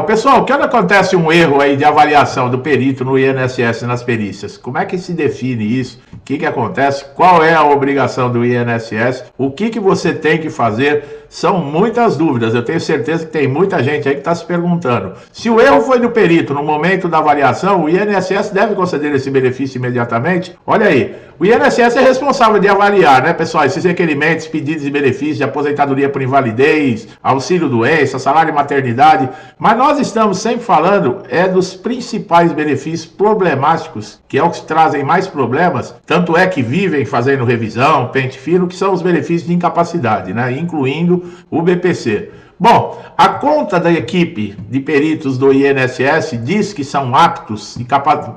Pessoal, quando acontece um erro aí de avaliação do perito no INSS nas perícias, como é que se define isso? O que acontece? Qual é a obrigação do INSS? O que você tem que fazer? São muitas dúvidas. Eu tenho certeza que tem muita gente aí que está se perguntando. Se o erro foi do perito no momento da avaliação, o INSS deve conceder esse benefício imediatamente? Olha aí, o INSS é responsável de avaliar, né, pessoal, esses requerimentos, pedidos e benefícios de aposentadoria por invalidez, auxílio-doença, salário e maternidade, mas nós estamos sempre falando dos principais benefícios problemáticos, que é o que trazem mais problemas, tanto é que vivem fazendo revisão, pente fino, que são os benefícios de incapacidade, né, incluindo o BPC. Bom, a conta da equipe de peritos do INSS diz que são aptos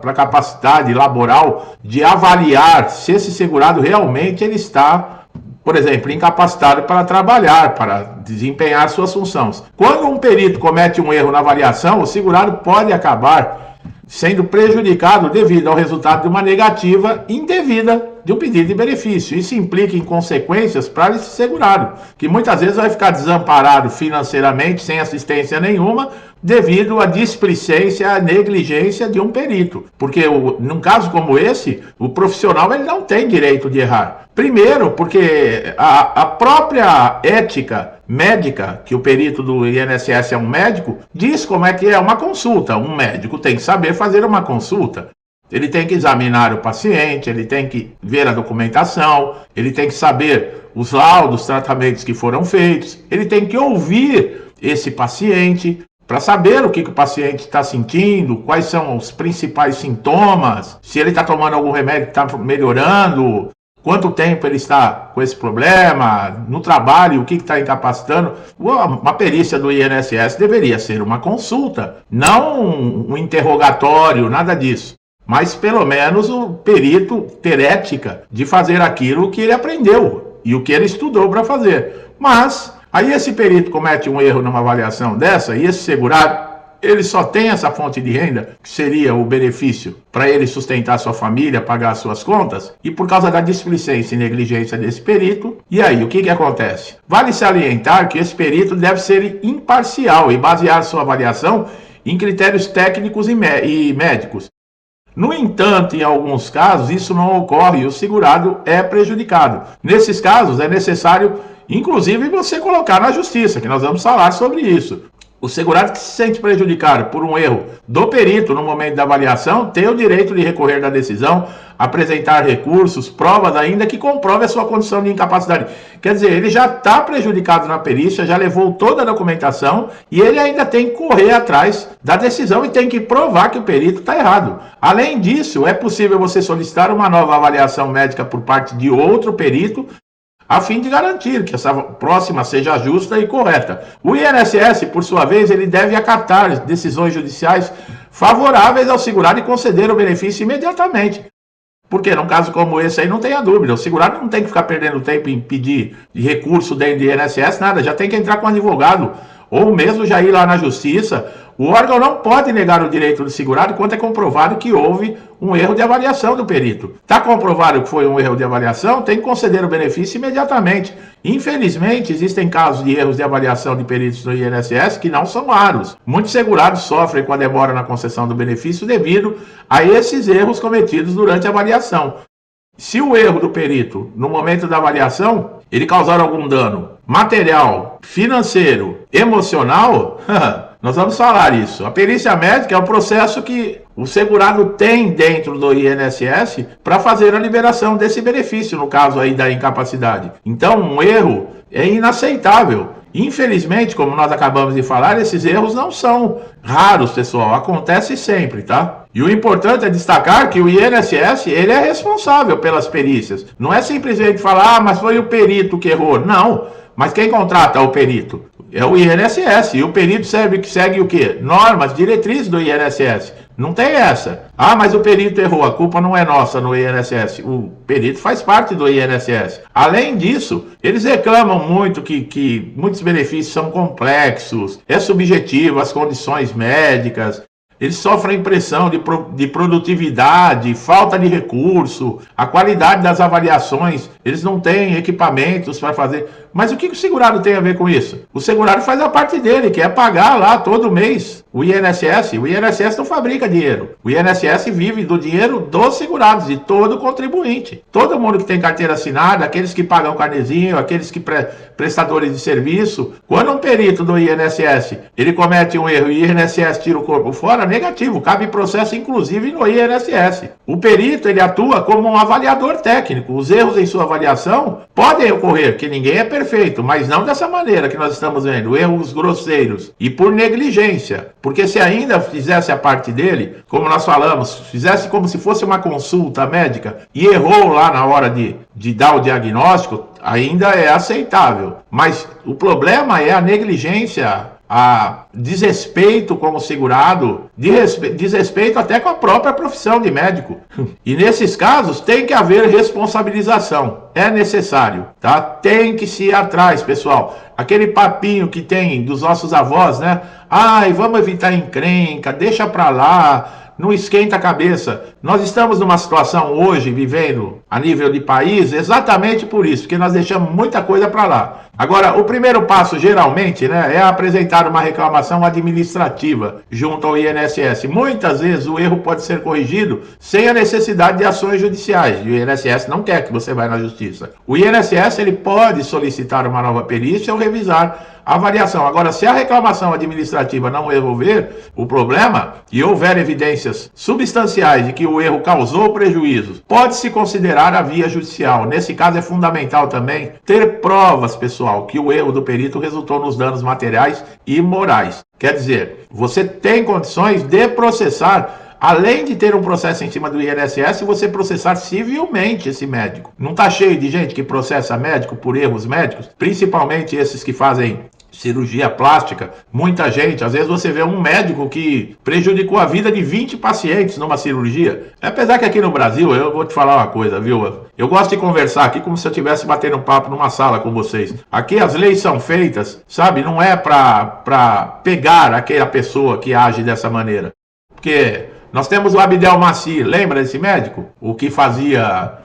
para capacidade laboral de avaliar se esse segurado realmente ele está, por exemplo, incapacitado para trabalhar, para desempenhar suas funções. Quando um perito comete um erro na avaliação, o segurado pode acabar sendo prejudicado devido ao resultado de uma negativa indevida de um pedido de benefício. Isso implica em consequências para esse segurado, que muitas vezes vai ficar desamparado financeiramente, sem assistência nenhuma, devido à displicência, à negligência de um perito. Porque num caso como esse, o profissional ele não tem direito de errar. Primeiro, porque a própria ética médica, que o perito do INSS é um médico, diz como é que é uma consulta. Um médico tem que saber fazer uma consulta. Ele tem que examinar o paciente, ele tem que ver a documentação, ele tem que saber os laudos, tratamentos que foram feitos, ele tem que ouvir esse paciente para saber o que o paciente está sentindo, quais são os principais sintomas, se ele está tomando algum remédio que está melhorando, quanto tempo ele está com esse problema, no trabalho, o que está incapacitando. Uma perícia do INSS deveria ser uma consulta, não um interrogatório, nada disso. Mas pelo menos o perito ter ética de fazer aquilo que ele aprendeu e o que ele estudou para fazer. Mas aí esse perito comete um erro numa avaliação dessa e esse segurado, ele só tem essa fonte de renda, que seria o benefício para ele sustentar sua família, pagar suas contas, e por causa da displicência e negligência desse perito, e aí o que acontece? Vale salientar que esse perito deve ser imparcial e basear sua avaliação em critérios técnicos e médicos. No entanto, em alguns casos, isso não ocorre e o segurado é prejudicado. Nesses casos, é necessário, inclusive, você colocar na justiça, que nós vamos falar sobre isso. O segurado que se sente prejudicado por um erro do perito no momento da avaliação tem o direito de recorrer da decisão, apresentar recursos, provas ainda que comprove a sua condição de incapacidade. Quer dizer, ele já está prejudicado na perícia, já levou toda a documentação e ele ainda tem que correr atrás da decisão e tem que provar que o perito está errado. Além disso, é possível você solicitar uma nova avaliação médica por parte de outro perito, a fim de garantir que essa próxima seja justa e correta. O INSS, por sua vez, ele deve acatar decisões judiciais favoráveis ao segurado e conceder o benefício imediatamente. Porque num caso como esse aí não tenha dúvida, o segurado não tem que ficar perdendo tempo em pedir de recurso dentro do INSS, nada, já tem que entrar com um advogado, ou mesmo já ir lá na justiça. O órgão não pode negar o direito do segurado quando é comprovado que houve um erro de avaliação do perito. Está comprovado que foi um erro de avaliação, tem que conceder o benefício imediatamente. Infelizmente, existem casos de erros de avaliação de peritos no INSS que não são raros. Muitos segurados sofrem com a demora na concessão do benefício devido a esses erros cometidos durante a avaliação. Se o erro do perito, no momento da avaliação, ele causar algum dano material, financeiro, emocional, nós vamos falar isso. A perícia médica é o processo que o segurado tem dentro do INSS para fazer a liberação desse benefício, no caso aí da incapacidade. Então, um erro é inaceitável. Infelizmente, como nós acabamos de falar, esses erros não são raros, pessoal. Acontece sempre, tá? E o importante é destacar que o INSS, ele é responsável pelas perícias. Não é simplesmente falar, mas foi o perito que errou. Não. Mas quem contrata o perito? É o INSS. E o perito segue o quê? Normas, diretrizes do INSS. Não tem essa. Ah, mas o perito errou. A culpa não é nossa no INSS. O perito faz parte do INSS. Além disso, eles reclamam muito que muitos benefícios são complexos, é subjetivo, as condições médicas. Eles sofrem pressão de produtividade, falta de recurso, a qualidade das avaliações, eles não têm equipamentos para fazer. Mas o que o segurado tem a ver com isso? O segurado faz a parte dele, que é pagar lá todo mês o INSS. O INSS não fabrica dinheiro. O INSS vive do dinheiro dos segurados, de todo contribuinte. Todo mundo que tem carteira assinada, aqueles que pagam carnezinho, aqueles que prestadores de serviço. Quando um perito do INSS ele comete um erro e o INSS tira o corpo fora, negativo, cabe processo inclusive no INSS. O perito ele atua como um avaliador técnico. Os erros em sua avaliação podem ocorrer, que ninguém é perfeito, mas não dessa maneira que nós estamos vendo, erros grosseiros e por negligência. Porque se ainda fizesse a parte dele, como nós falamos, fizesse como se fosse uma consulta médica e errou lá na hora de dar o diagnóstico, ainda é aceitável. Mas o problema é a negligência, a desrespeito com o segurado, desrespeito até com a própria profissão de médico. E nesses casos tem que haver responsabilização, é necessário, tá? Tem que se ir atrás, pessoal. Aquele papinho que tem dos nossos avós, né? Ai, vamos evitar encrenca, deixa pra lá, não esquenta a cabeça. Nós estamos numa situação hoje, vivendo a nível de país, exatamente por isso, porque nós deixamos muita coisa para lá. Agora, o primeiro passo, geralmente, né, é apresentar uma reclamação administrativa junto ao INSS. Muitas vezes o erro pode ser corrigido sem a necessidade de ações judiciais. E o INSS não quer que você vá na justiça. O INSS ele pode solicitar uma nova perícia ou revisar a avaliação. Agora, se a reclamação administrativa não resolver o problema e houver evidências substanciais de que o erro causou prejuízos, pode-se considerar a via judicial. Nesse caso é fundamental também ter provas, pessoal, que o erro do perito resultou nos danos materiais e morais. Quer dizer, você tem condições de processar. Além de ter um processo em cima do INSS, você processar civilmente esse médico. Não está cheio de gente que processa médico por erros médicos? Principalmente esses que fazem cirurgia plástica. Muita gente, às vezes você vê um médico que prejudicou a vida de 20 pacientes numa cirurgia. Apesar que aqui no Brasil, eu vou te falar uma coisa, viu? Eu gosto de conversar aqui como se eu estivesse batendo um papo numa sala com vocês. Aqui as leis são feitas, sabe? Não é para pegar aquela pessoa que age dessa maneira. Porque nós temos o Abdel Maci, lembra desse médico? O que fazia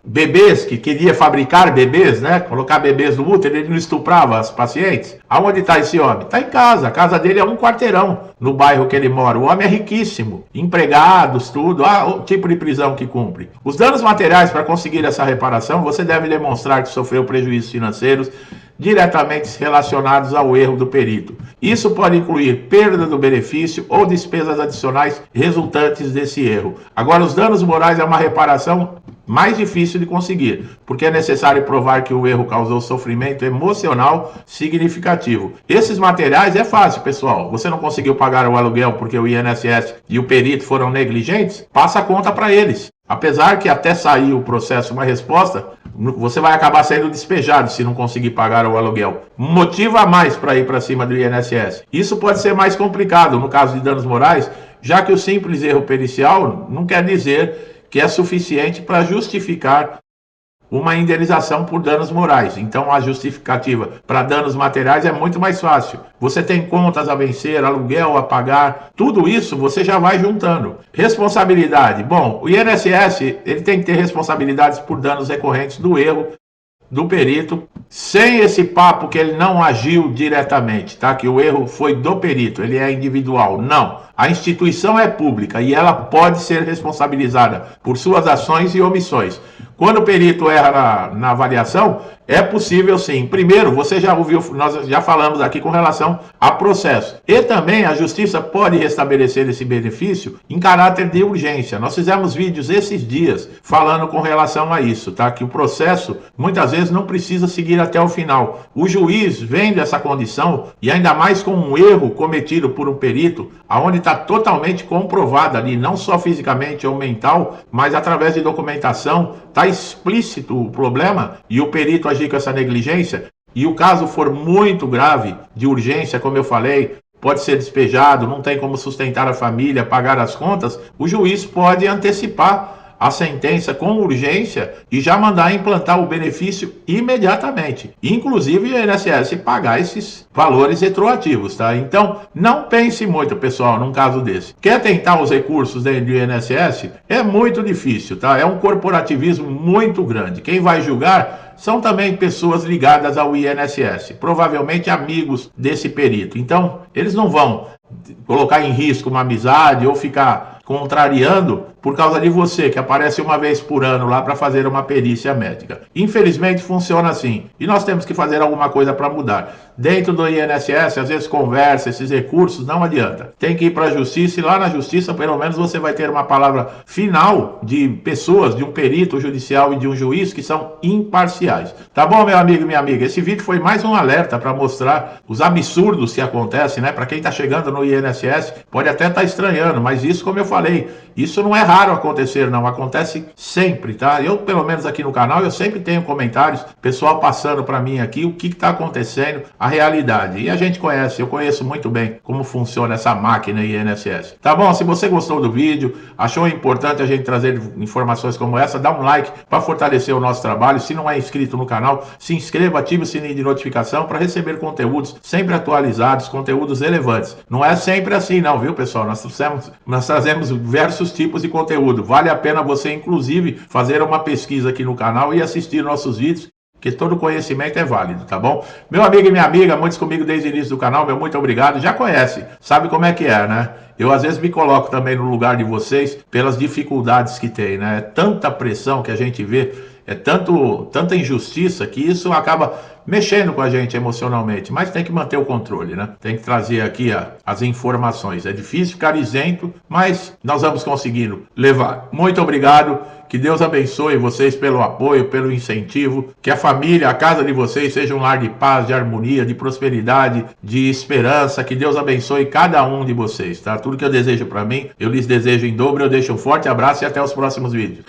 bebês, que queria fabricar bebês, né? Colocar bebês no útero, ele não estuprava as pacientes. Aonde está esse homem? Está em casa. A casa dele é um quarteirão no bairro que ele mora. O homem é riquíssimo. Empregados, tudo. O tipo de prisão que cumpre. Os danos materiais para conseguir essa reparação, você deve demonstrar que sofreu prejuízos financeiros diretamente relacionados ao erro do perito. Isso pode incluir perda do benefício ou despesas adicionais resultantes desse erro. Agora, os danos morais é uma reparação mais difícil de conseguir, porque é necessário provar que o erro causou sofrimento emocional significativo. Esses materiais é fácil, pessoal. Você não conseguiu pagar o aluguel porque o INSS e o perito foram negligentes? Passa a conta para eles. Apesar que até sair o processo uma resposta, você vai acabar sendo despejado se não conseguir pagar o aluguel. Motivo a mais para ir para cima do INSS. Isso pode ser mais complicado no caso de danos morais, já que o simples erro pericial não quer dizer que é suficiente para justificar uma indenização por danos morais. Então a justificativa para danos materiais é muito mais fácil. Você tem contas a vencer, aluguel a pagar, tudo isso você já vai juntando. Responsabilidade. Bom, o INSS ele tem que ter responsabilidades por danos recorrentes do erro do perito, sem esse papo que ele não agiu diretamente, tá? Que o erro foi do perito, ele é individual. Não. A instituição é pública e ela pode ser responsabilizada por suas ações e omissões. Quando o perito erra na avaliação, é possível sim. Primeiro, você já ouviu, nós já falamos aqui com relação a processo. E também a justiça pode restabelecer esse benefício em caráter de urgência. Nós fizemos vídeos esses dias falando com relação a isso, tá? Que o processo muitas vezes não precisa seguir até o final. O juiz vendo essa condição, e ainda mais com um erro cometido por um perito, aonde está totalmente comprovado ali, não só fisicamente ou mental, mas através de documentação, está explícito o problema, e o perito agir com essa negligência, e o caso for muito grave, de urgência, como eu falei, pode ser despejado, não tem como sustentar a família, pagar as contas, o juiz pode antecipar a sentença com urgência e já mandar implantar o benefício imediatamente. Inclusive o INSS pagar esses valores retroativos, tá? Então, não pense muito, pessoal, num caso desse. Quer tentar os recursos dentro do INSS? É muito difícil, tá? É um corporativismo muito grande. Quem vai julgar são também pessoas ligadas ao INSS, provavelmente amigos desse perito. Então, eles não vão colocar em risco uma amizade ou ficar contrariando por causa de você, que aparece uma vez por ano lá para fazer uma perícia médica. Infelizmente funciona assim, e nós temos que fazer alguma coisa para mudar. Dentro do INSS, às vezes conversa, esses recursos, não adianta. Tem que ir para a justiça, e lá na justiça pelo menos você vai ter uma palavra final de pessoas, de um perito judicial e de um juiz que são imparciais. Tá bom, meu amigo e minha amiga? Esse vídeo foi mais um alerta para mostrar os absurdos que acontecem, né? Para quem está chegando no INSS, pode até estar estranhando, mas isso, como eu falei, isso não é raro acontecer, não. Acontece sempre, tá? Eu, pelo menos aqui no canal, eu sempre tenho comentários, pessoal passando para mim aqui o que está acontecendo, a realidade. E a gente conhece, eu conheço muito bem como funciona essa máquina INSS. Tá bom? Se você gostou do vídeo, achou importante a gente trazer informações como essa, dá um like para fortalecer o nosso trabalho. Se não é inscrito no canal, se inscreva, ative o sininho de notificação para receber conteúdos sempre atualizados, conteúdos relevantes. Não é sempre assim não, viu, pessoal? Nós trazemos diversos tipos de conteúdo. Vale a pena você, inclusive, fazer uma pesquisa aqui no canal e assistir nossos vídeos, que todo conhecimento é válido, tá bom? Meu amigo e minha amiga, muitos comigo desde o início do canal, meu muito obrigado. Já conhece, sabe como é que é, né? Eu às vezes me coloco também no lugar de vocês pelas dificuldades que tem, né? É tanta pressão que a gente vê, é tanta injustiça que isso acaba mexendo com a gente emocionalmente, mas tem que manter o controle, né? Tem que trazer aqui as informações. É difícil ficar isento, mas nós vamos conseguindo levar. Muito obrigado, que Deus abençoe vocês pelo apoio, pelo incentivo, que a família, a casa de vocês seja um lar de paz, de harmonia, de prosperidade, de esperança, que Deus abençoe cada um de vocês, tá? Tudo que eu desejo para mim, eu lhes desejo em dobro. Eu deixo um forte abraço e até os próximos vídeos.